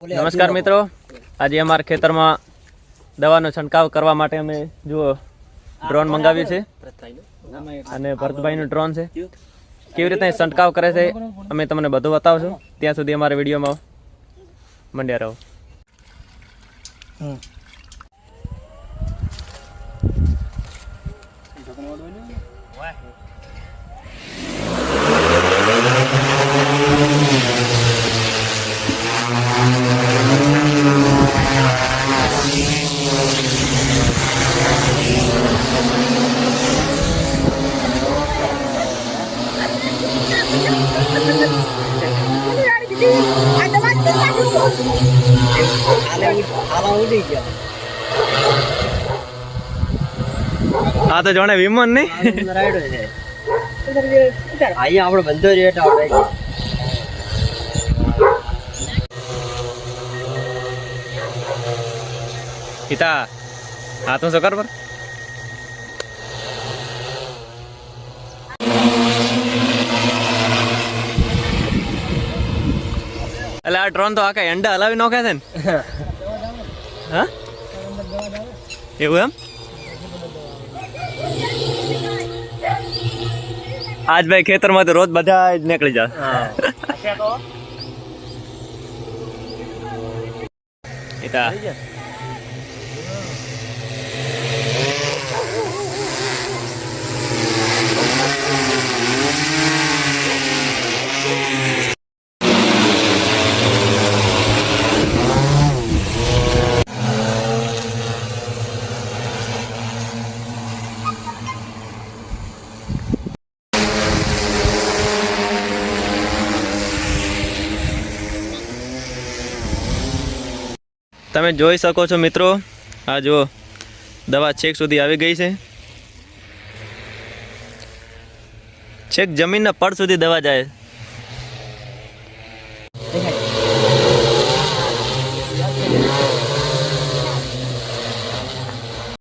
નમસ્કાર મિત્રો, આજે અમારા ખેતરમાં દવાનો છંટકાવ કરવા માટે અમે જુઓ ડ્રોન મંગાવ્યું છે અને ભરતભાઈનું ડ્રોન છે. કેવી રીતે છંટકાવ કરે છે અમે તમને બધું બતાવશું. ત્યાં સુધી અમારા વિડીયોમાં મંડ્યા રહો. આ તો જોણે વિમન નહીં અહીંયા આપણો બંધો રેટ આવે પિતા હા તું શું કર પર એટલે આ ડ્રોન તો આખા એંડા હલાવી નાખે છે ને. હા એવું એમ આજ ભાઈ ખેતરમાં તો રોજ બધા જ નીકળી જાય. પિતા તમે જોઈ શકો છો મિત્રો, આ જુઓ દવા છેક સુધી આવી ગઈ છે. છેક જમીનના પડ સુધી દવા જાય.